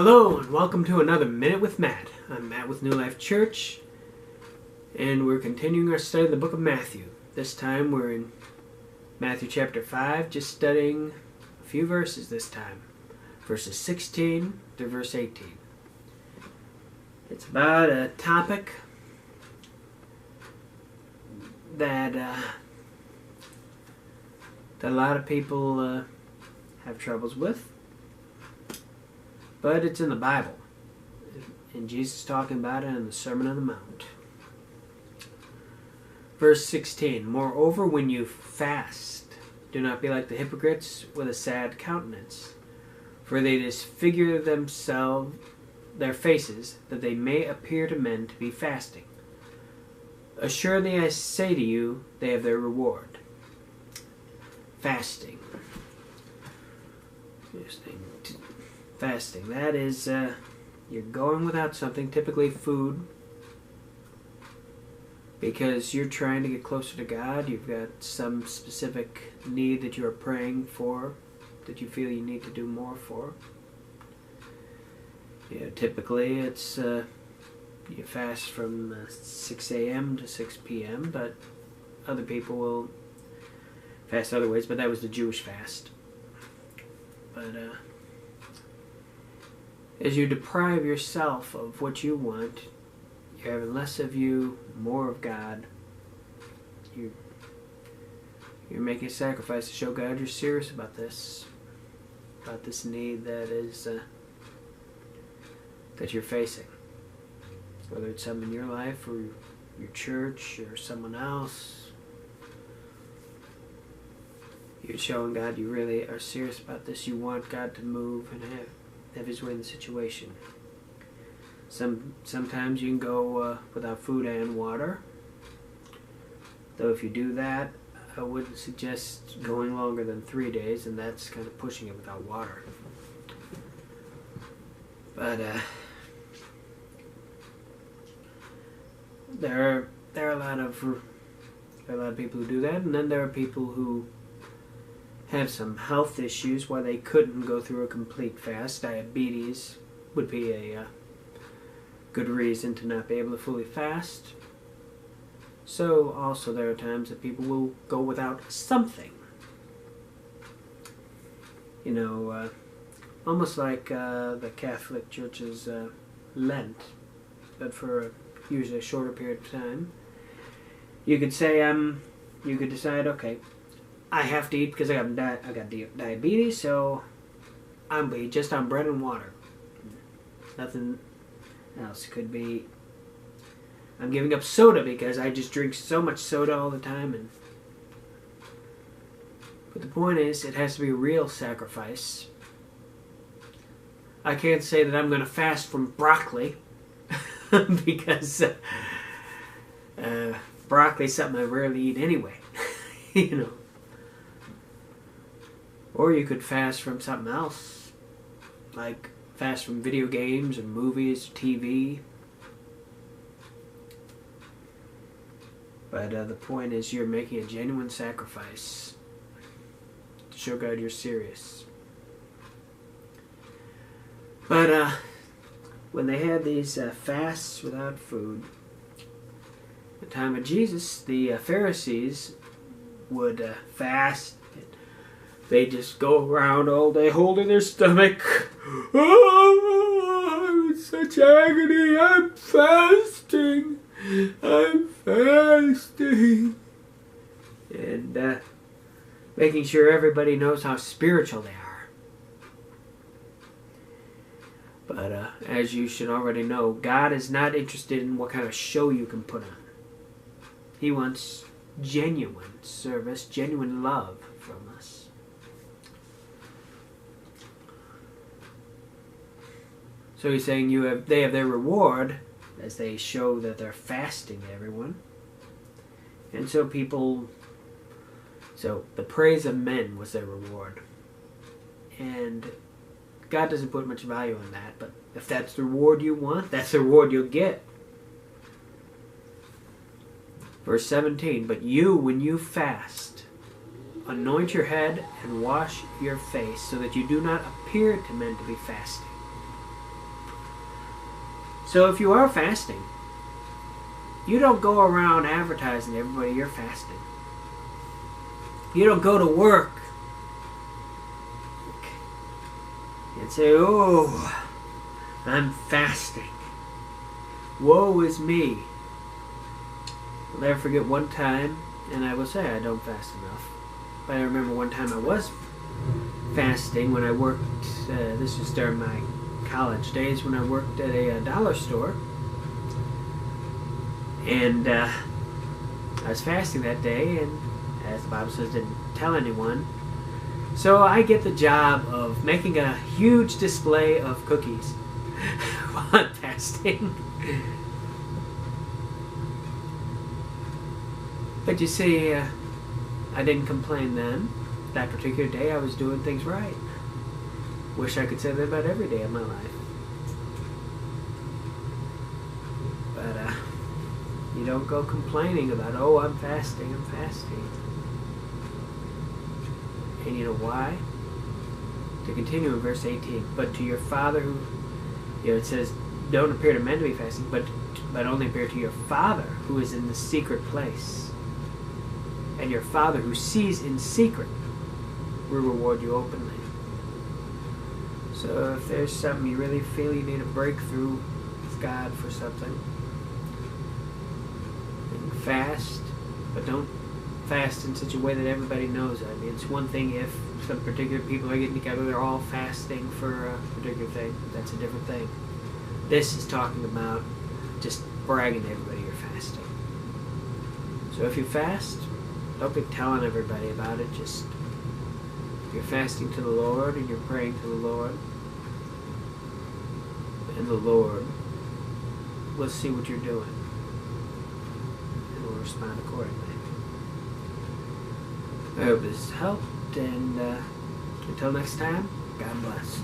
Hello and welcome to another Minute with Matt. I'm Matt with New Life Church, and we're continuing our study of the book of Matthew. This time we're in Matthew chapter 5, just studying a few verses this time. Verses 16 through verse 18. It's about a topic that a lot of people have troubles with. But it's in the Bible. And Jesus is talking about it in the Sermon on the Mount. Verse 16. Moreover, when you fast, do not be like the hypocrites with a sad countenance, for they disfigure themselves, their faces, that they may appear to men to be fasting. Assuredly I say to you, they have their reward. Fasting. Fasting. That is, you're going without something, typically food, because you're trying to get closer to God. You've got some specific need that you're praying for, that you feel you need to do more for. Typically it's you fast from 6 a.m. to 6 p.m., but other people will fast other ways, but that was the Jewish fast. But as you deprive yourself of what you want, you're having less of you, more of God. You're making a sacrifice to show God you're serious about this need that is that you're facing. Whether it's something in your life or your church or someone else, you're showing God you really are serious about this. You want God to move and have His way in the situation. Sometimes you can go without food and water. Though if you do that, I wouldn't suggest going longer than 3 days, and that's kind of pushing it without water. But there are a lot of people who do that, and then there are people who have some health issues why they couldn't go through a complete fast. Diabetes would be a good reason to not be able to fully fast. So also there are times that people will go without something. Almost like the Catholic Church's Lent, but for usually a shorter period of time. You could say, you could decide, okay, I have to eat because I got diabetes, so I'm just on bread and water. Nothing else. Could be I'm giving up soda because I just drink so much soda all the time. But the point is, it has to be a real sacrifice. I can't say that I'm going to fast from broccoli because broccoli is something I rarely eat anyway. Or you could fast from something else, like fast from video games or movies or TV. But the point is, you're making a genuine sacrifice to show God you're serious. But when they had these fasts without food, at the time of Jesus, the Pharisees would fast. They just go around all day holding their stomach. Oh, I'm in such agony. I'm fasting. I'm fasting. And making sure everybody knows how spiritual they are. But as you should already know, God is not interested in what kind of show you can put on. He wants genuine service, genuine love from us. So he's saying they have their reward as they show that they're fasting to everyone. And so the praise of men was their reward. And God doesn't put much value on that, but if that's the reward you want, that's the reward you'll get. Verse 17, but you, when you fast, anoint your head and wash your face, so that you do not appear to men to be fasting, So if you are fasting, you don't go around advertising to everybody you're fasting. You don't go to work and say, oh, I'm fasting. Woe is me. I'll never forget one time, and I will say I don't fast enough, but I remember one time I was fasting when I worked, this was during my college days when I worked at a dollar store, and I was fasting that day, and as the Bible says, didn't tell anyone. So I get the job of making a huge display of cookies while I'm fasting. But you see, I didn't complain then. That particular day I was doing things right. Wish I could say that about every day of my life. But you don't go complaining about, oh, I'm fasting. And you know why? To continue in verse 18, but to your Father who, it says, don't appear to men to be fasting, but only appear to your Father who is in the secret place. And your Father who sees in secret will reward you openly. So if there's something you really feel you need a breakthrough with God for something, then fast, but don't fast in such a way that everybody knows it. I mean, it's one thing if some particular people are getting together, they're all fasting for a particular thing. That's a different thing. This is talking about just bragging to everybody you're fasting. So if you fast, don't be telling everybody about it. Just, you're fasting to the Lord and you're praying to the Lord. And the Lord will see what you're doing and will respond accordingly. I hope this helped, and until next time, God bless.